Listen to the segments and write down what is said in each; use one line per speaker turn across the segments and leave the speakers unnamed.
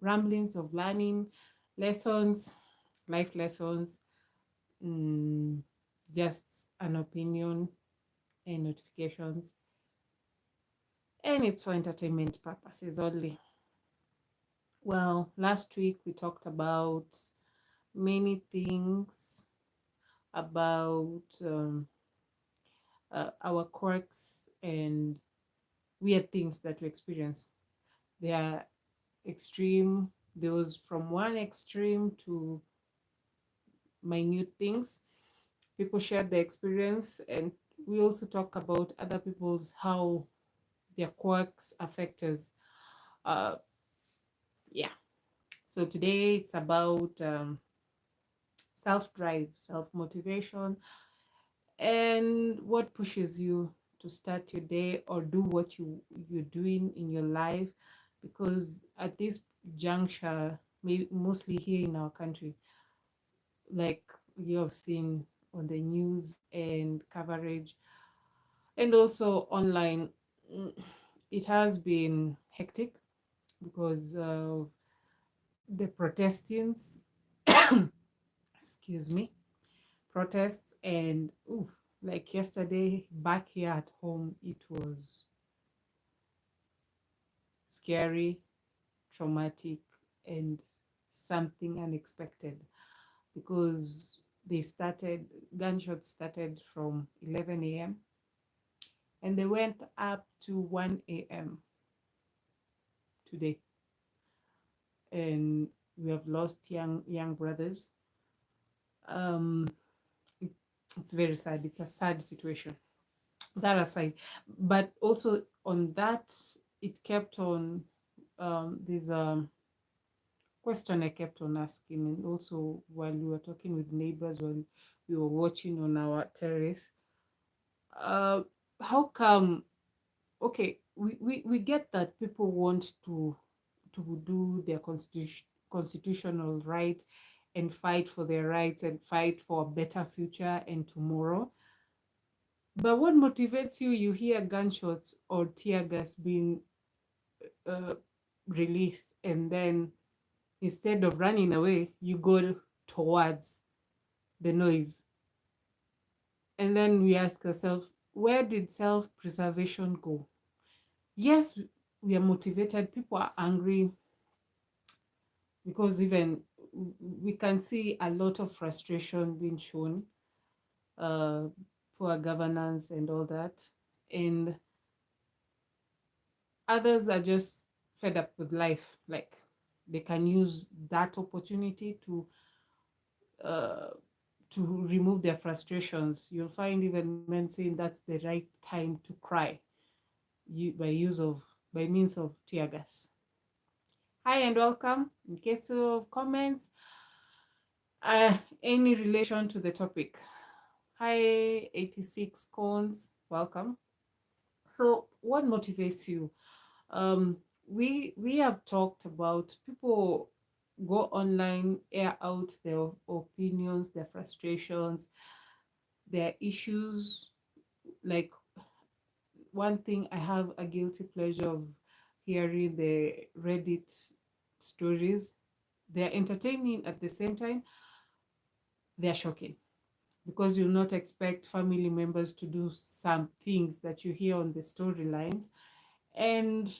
ramblings of learning, lessons, life lessons, mm, just an opinion and notifications, and it's for entertainment purposes only. Well, last week we talked about many things about our quirks and weird things that we experience. They are extreme, those from one extreme to minute things. People share their experience, and we also talk about other people's how their quirks affect us. Uh, yeah. So today it's about self drive, self motivation, and what pushes you to start your day or do what you're doing in your life. Because at this juncture, maybe mostly here in our country, like you have seen on the news and coverage, and also online, mm, it has been hectic because of the protestings, excuse me, protests, and oof, like yesterday back here at home, it was scary, traumatic, and something unexpected because gunshots started from 11 a.m. and they went up to 1 a.m. today. And we have lost young brothers. Um, it, it's very sad. It's a sad situation. That aside, but also on that, it kept on. There's a question I kept on asking, and also while we were talking with neighbors while we were watching on our terrace. Uh, how come? Okay, we get that people want to do their constitutional right and fight for their rights and fight for a better future and tomorrow. But what motivates you? You hear gunshots or tear gas being uh, released, and then instead of running away, you go towards the noise. And then we ask ourselves, where did self preservation go? Yes, we are motivated, people are angry because even we can see a lot of frustration being shown, uh, poor governance and all that. And others are just fed up with life. Like they can use that opportunity uh, to remove their frustrations. You'll find even men saying that's the right time to cry by means of tear gas. Hi and welcome. In case of comments, any relation to the topic. Hi, 86 cones. Welcome. So, what motivates you? Um, we have talked about people go online, air out their opinions, their frustrations, their issues. Like one thing, I have a guilty pleasure of hearing the Reddit stories. They're entertaining at the same time, they're shocking because you'll not expect family members to do some things that you hear on the storylines. And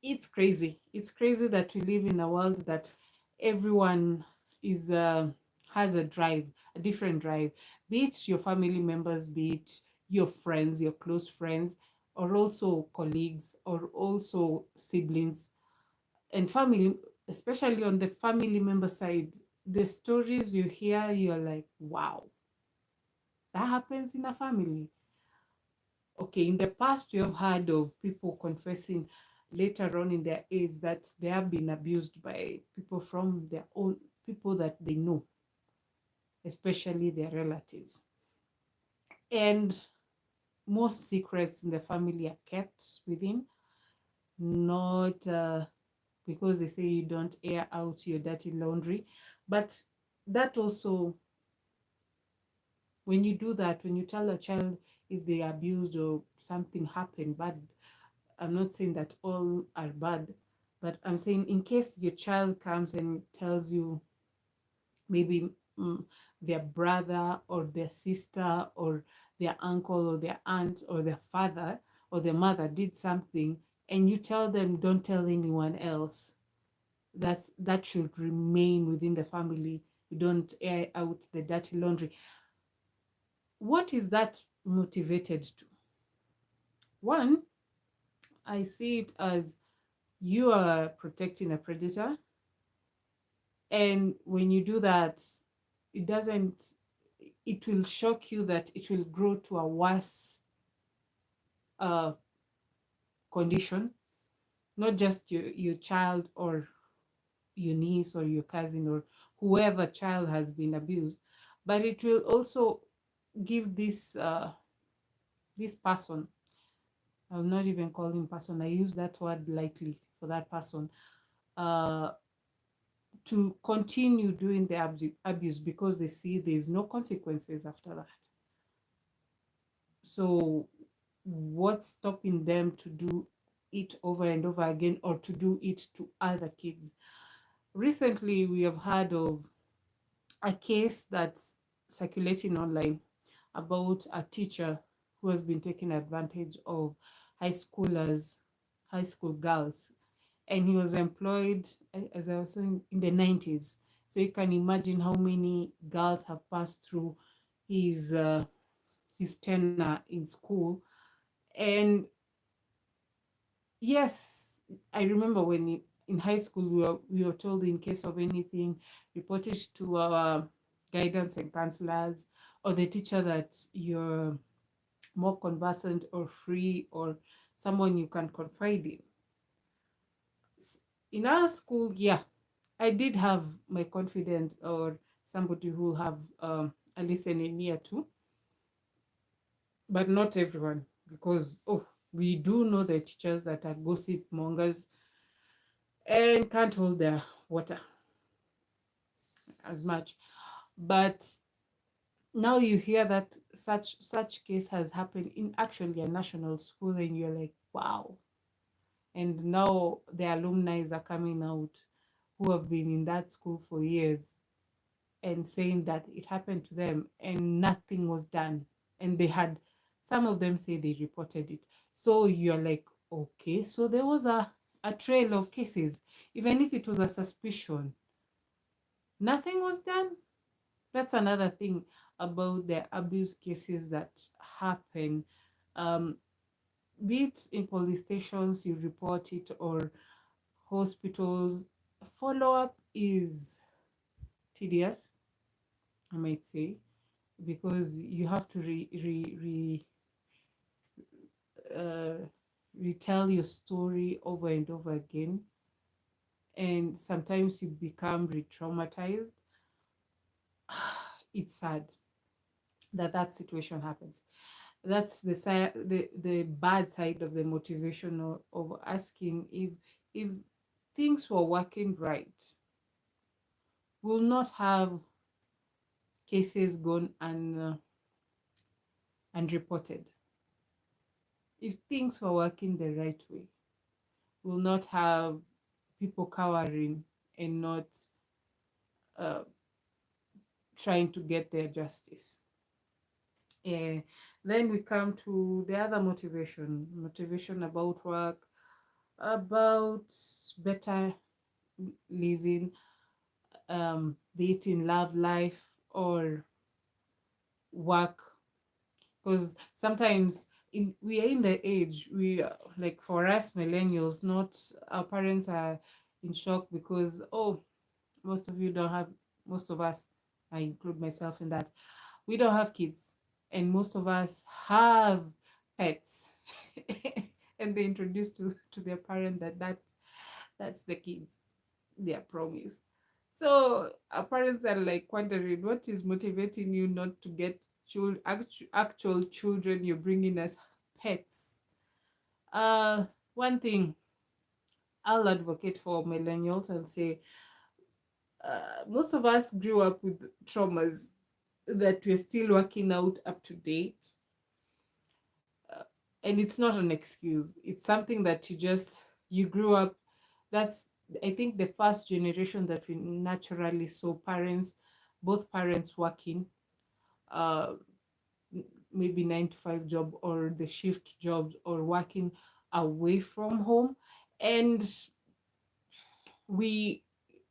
it's crazy. It's crazy that we live in a world that everyone is has a drive, a different drive, be it your family members, be it your friends, your close friends, or also colleagues, or also siblings and family, especially on the family member side. The stories you hear, you're like, wow, that happens in a family. Okay, in the past, you have heard of people confessing later on in their age that they have been abused by people from their own people that they know, especially their relatives. And most secrets in the family are kept within, not because they say you don't air out your dirty laundry, but that also, when you do that, when you tell a child if they abused or something happened bad, I'm not saying that all are bad, But I'm saying, in case your child comes and tells you maybe their brother or their sister or their uncle or their aunt or their father or their mother did something, and you tell them, don't tell anyone else, that should remain within the family. You don't air out the dirty laundry. What is that motivated to? One, I see it as you are protecting a predator. And when you do that, it doesn't, it will shock you that it will grow to a worse uh, condition, not just your child or your niece or your cousin or whoever child has been abused, but it will also give this person, I'll not even call him person, I use that word lightly for that person, uh, to continue doing the abuse because they see there's no consequences after that. So what's stopping them to do it over and over again, or to do it to other kids? Recently, we have heard of a case that's circulating online about a teacher who has been taking advantage of high schoolers, high school girls, and he was employed, as I was saying, in the 90s. So you can imagine how many girls have passed through his uh, his tenure in school. And yes, I remember when in high school we were told, in case of anything, report it to our guidance and counselors or the teacher that you're more conversant or free or someone you can confide in. In our school, yeah, I did have my confidant or somebody who will have a listening ear to, but not everyone, because we do know the teachers that are gossip mongers and can't hold their water as much. But now you hear that such case has happened in actually a national school, and you're like, wow. And now the alumni are coming out who have been in that school for years and saying that it happened to them and nothing was done. And they had, some of them say they reported it. So you're like, okay, so there was a trail of cases, even if it was a suspicion, nothing was done. That's another thing about the abuse cases that happen. Um, be it in police stations, you report it, or hospitals, follow up is tedious, I might say, because you have to uh, retell your story over and over again, and sometimes you become re-traumatized. It's sad that that situation happens. That's the side, the bad side of the motivation of asking. If things were working right, we'll not have cases gone unreported. If things were working the right way, we'll not have people cowering and not uh, trying to get their justice. Then we come to the other motivation about work, about better living, be it in love life or work. Because sometimes we are in the age, we like, for us millennials, not our parents are in shock because, oh, most of you don't have, most of us, I include myself in that, we don't have kids, and most of us have pets. And they introduce to their parent that's the kids they are promised. So our parents are like wondering, what is motivating you not to get actual children you're bringing as pets? One thing I'll advocate for millennials and say, most of us grew up with traumas that we're still working out up to date. And it's not an excuse. It's something that you grew up That's, I think, the first generation that we naturally saw parents, both parents working, uh, maybe 9 to 5 job or the shift jobs, or working away from home. And we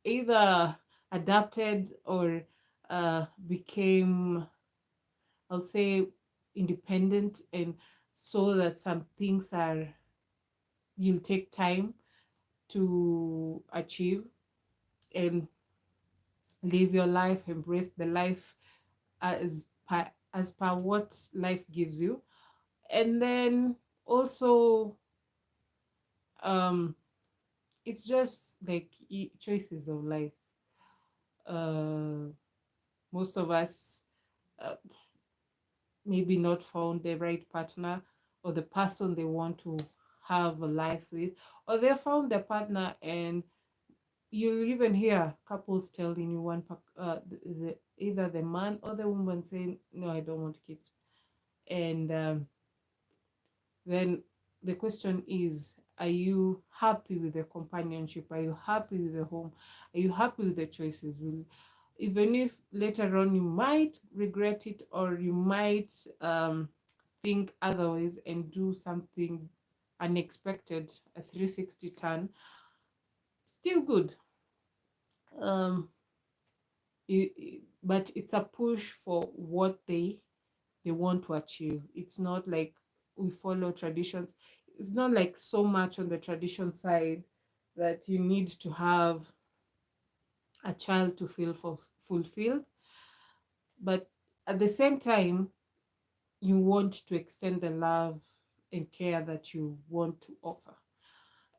either adapted or became, I'll say, independent, and so that some things are, you'll take time to achieve, and live your life, embrace the life as per what life gives you. And then also, um it's just like choices of life. uh Most of us, uh, maybe not found the right partner, or the person they want to have a life with, or they found their partner, and you even hear couples telling you, either the man or the woman saying, no, I don't want kids. And then the question is, are you happy with the companionship? Are you happy with the home? Are you happy with the choices? Even if later on you might regret it, or you might think otherwise and do something unexpected, a 360 turn, still good. um but it's a push for what they want to achieve. It's not like we follow traditions. It's not like so much on the tradition side that you need to have a child to feel fulfilled, but at the same time, you want to extend the love and care that you want to offer.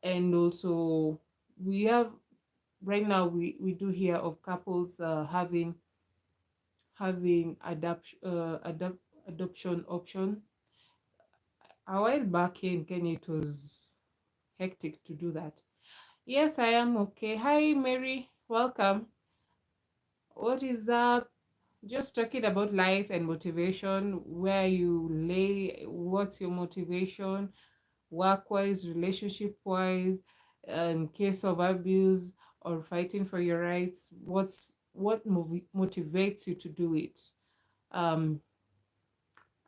And also, we have, right now, we do hear of couples having adoption option. A while back here in Kenya, it was hectic to do that. Yes, I am okay. Hi, Mary. Welcome. What is up? Just talking about life and motivation, where you lay, what's your motivation, work wise, relationship wise, in case of abuse or fighting for your rights. What motivates you to do it? Um,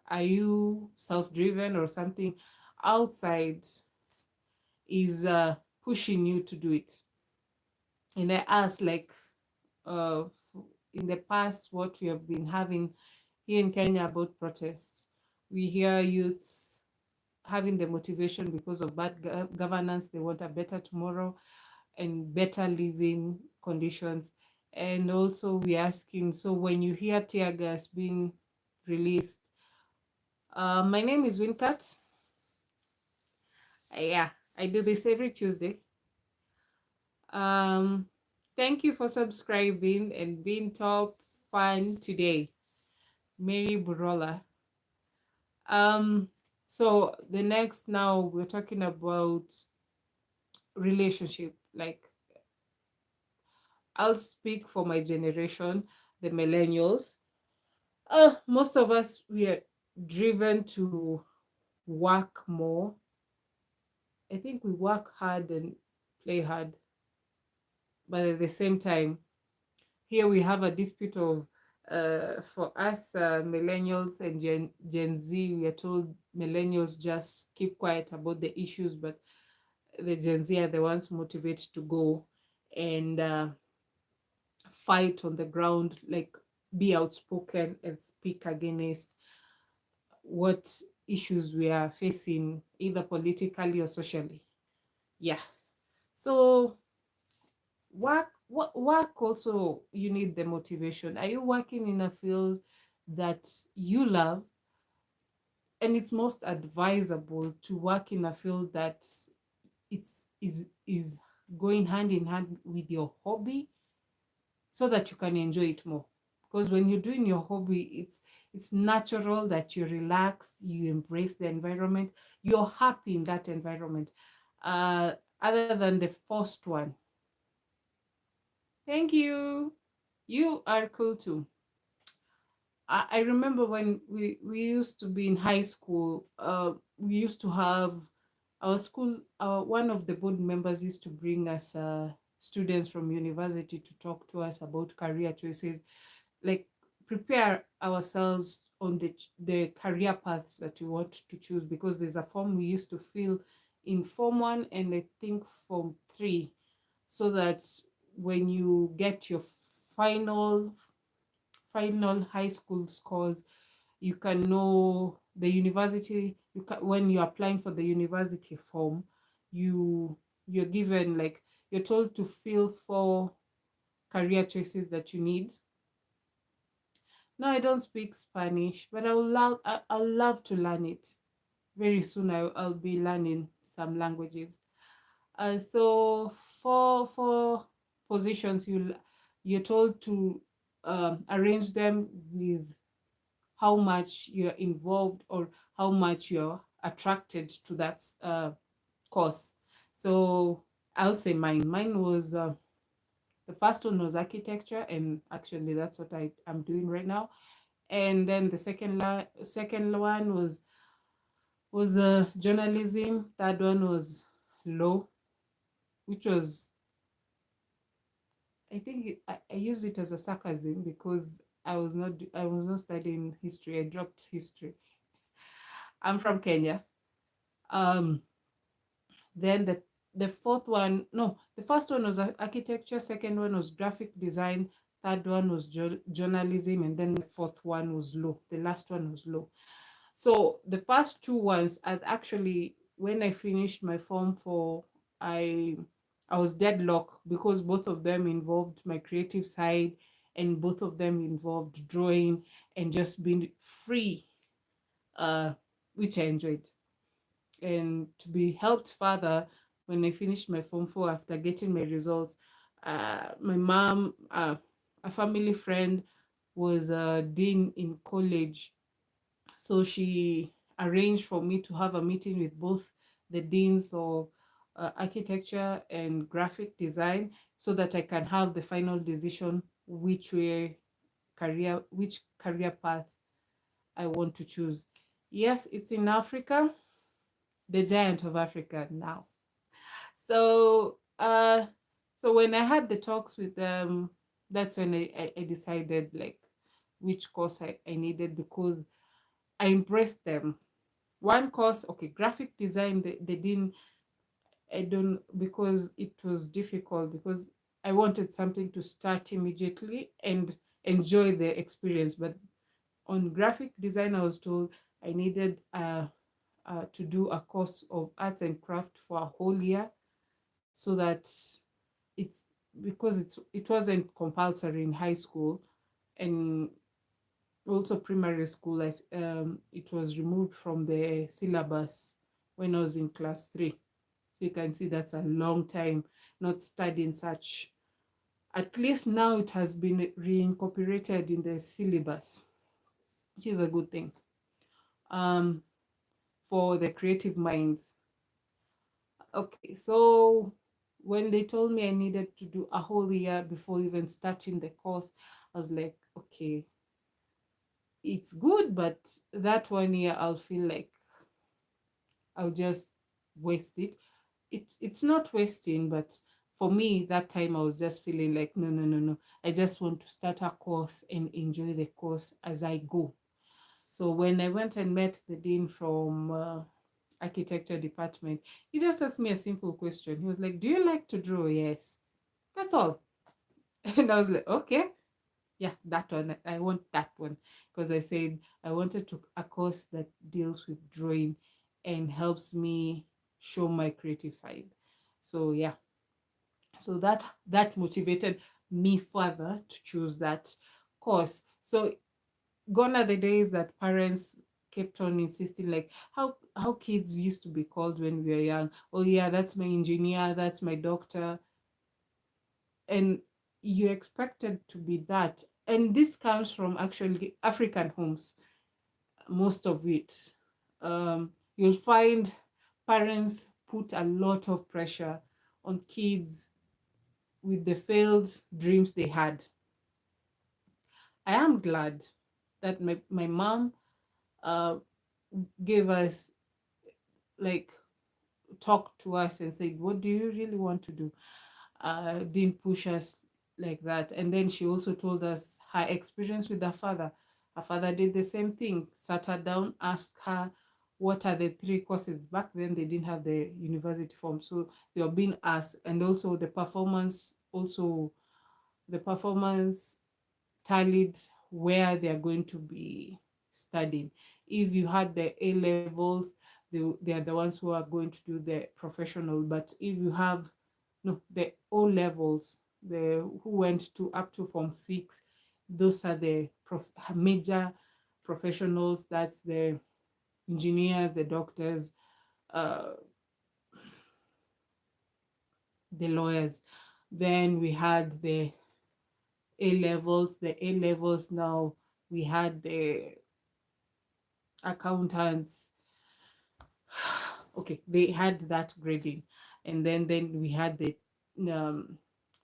are you self driven, or something outside is pushing you to do it? And I ask, like, uh, in the past, what we have been having here in Kenya about protests, we hear youths having the motivation because of bad governance. They want a better tomorrow and better living conditions. And also, we're asking, so when you hear tear gas being released, my name is Wincat. Yeah, I do this every Tuesday. Um, Thank you for subscribing and being top fan today, Mary Burola. Um, so the next, now we're talking about relationship. Like, I'll speak for my generation, the millennials. Most of us, we are driven to work more. I think we work hard and play hard, but at the same time, here we have a dispute of, for us, millennials and Gen Z, we are told millennials just keep quiet about the issues, but the Gen Z are the ones motivated to go and fight on the ground, like be outspoken and speak against what issues we are facing, either politically or socially. Yeah. So work also, you need the motivation. Are you working in a field that you love? And it's most advisable to work in a field that is going hand in hand with your hobby, so that you can enjoy it more. Because when you're doing your hobby, it's natural that you relax, you embrace the environment, you're happy in that environment, uh other than the first one. Thank you. You are cool too. I remember when we used to be in high school, we used to have our school, one of the board members used to bring us students from university to talk to us about career choices, like prepare ourselves on the career paths that we want to choose, because there's a form we used to fill in form 1 and I think form 3, so that when you get your final high school scores, you can know the university. When you're applying for the university form, you're given, like, you're told to fill 4 career choices that you need. No, I don't speak Spanish, but I'll love to learn it. Very soon I'll be learning some languages. So for positions, you're told to arrange them with how much you're involved or how much you're attracted to that course. So I'll say mine was the first one was architecture, and actually that's what I'm doing right now. And then the second one was journalism. Third one was law, which was, I think I used it as a sarcasm because I was not studying history. I dropped history. I'm from Kenya. Um, then the fourth one, no, the first one was architecture, second one was graphic design, third one was journalism, and then the fourth one was law. The last one was law. So the first two ones, I actually, when I finished my form for, I I was deadlocked because both of them involved my creative side, and both of them involved drawing and just being free, uh, which I enjoyed. And to be helped further, when I finished my form 4 after getting my results, my mom, a family friend, was a dean in college, so she arranged for me to have a meeting with both the deans of architecture and graphic design, so that I can have the final decision which career path I want to choose. Yes, it's in Africa, the giant of Africa now. So so when I had the talks with them, that's when I decided, like, which course I needed, because I embraced them. One course, okay, graphic design, they didn't, I don't, because it was difficult, because I wanted something to start immediately and enjoy the experience. But on graphic design, I was told I needed to do a course of arts and craft for a whole year, so that it's, because it wasn't compulsory in high school, and also primary school, it was removed from the syllabus when I was in class 3. So you can see that's a long time not studying such. At least now it has been reincorporated in the syllabus, which is a good thing, um, for the creative minds. Okay, so when they told me I needed to do a whole year before even starting the course, I was like, okay, it's good, but that 1 year I'll feel like I'll just waste it. It's not wasting, but for me, that time I was just feeling like, no, no, no, no. I just want to start a course and enjoy the course as I go. So when I went and met the dean from architecture department, he just asked me a simple question. He was like, "Do you like to draw?" Yes. That's all. And I was like, okay, yeah, that one. I want that one, because I said I wanted to a course that deals with drawing and helps me show my creative side. So yeah, so that motivated me further to choose that course. So gone are the days that parents kept on insisting, like, how kids used to be called when we were young. Oh yeah, that's my engineer, that's my doctor. And you expected to be that. And this comes from actually African homes, most of it. You'll find parents put a lot of pressure on kids with the failed dreams they had. I am glad that my mom uh, gave us, like, talked to us and said, what do you really want to do? Didn't push us like that. And then she also told us her experience with her father. Her father did the same thing, sat her down, asked her what are the 3 courses. Back then they didn't have the university form, so they were being asked. And also the performance tallied where they are going to be studying. If you had the A levels, they are the ones who are going to do the professional. But if you have no the O levels, the who went to up to Form 6, those are the major professionals. That's the engineers, the doctors, uh, the lawyers. Then we had the A levels. The A levels now we had the accountants. Okay, they had that grading, and then we had the um,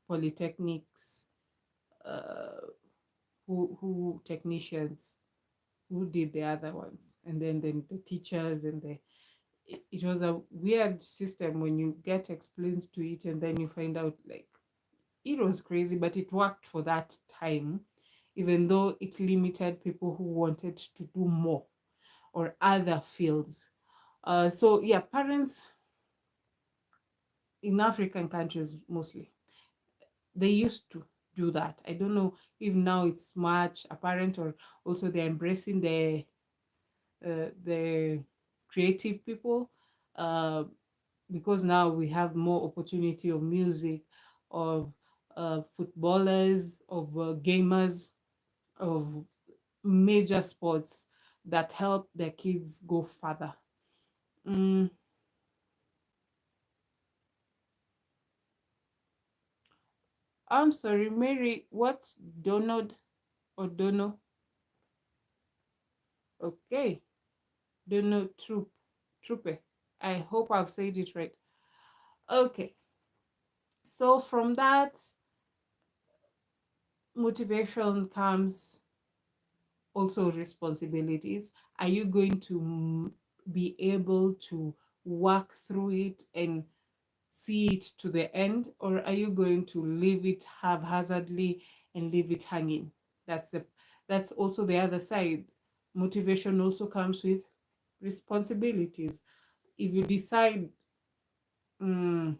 polytechnics, uh, who technicians who did the other ones, and then the teachers and the it was a weird system when you get explained to it, and then you find out like it was crazy, but it worked for that time, even though it limited people who wanted to do more or other fields. So yeah, parents in African countries mostly, they used to do that. I don't know if now it's much apparent, or also they're embracing the creative people, uh, because now we have more opportunity of music, of footballers, of gamers, of major sports that help their kids go further. Mm, I'm sorry, Mary, what's Donald or Dono? Okay, Dono Trooper. I hope I've said it right. Okay, so from that motivation comes also responsibilities. Are you going to be able to work through it and see it to the end, or are you going to leave it haphazardly and leave it hanging? That's also the other side. Motivation also comes with responsibilities. If you decide, mm,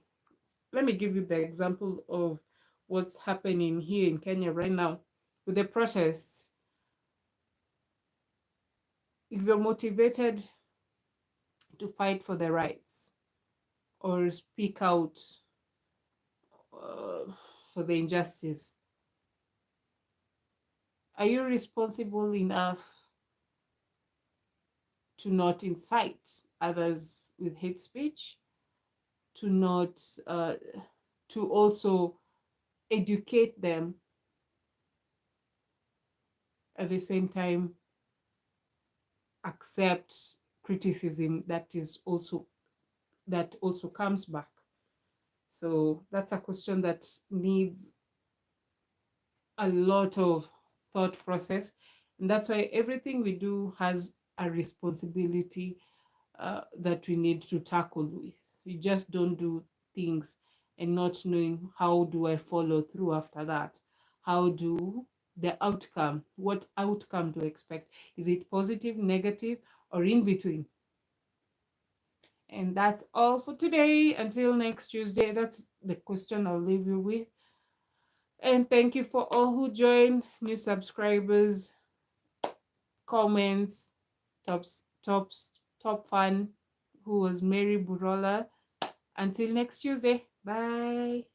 let me give you the example of what's happening here in Kenya right now with the protests. If you're motivated to fight for the rights or speak out uh, for the injustice, are you responsible enough to not incite others with hate speech, to not to also educate them, at the same time accept criticism that also comes back? So that's a question that needs a lot of thought process, and that's why everything we do has a responsibility that we need to tackle with. We just don't do things and not knowing how do I follow through after that. How do the outcome, what outcome do I expect? Is it positive, negative, or in between? And that's all for today. Until next Tuesday, that's the question I'll leave you with. And thank you for all who joined, new subscribers, comments, tops, tops, top fan, who was Mary Burola. Until next Tuesday. Bye.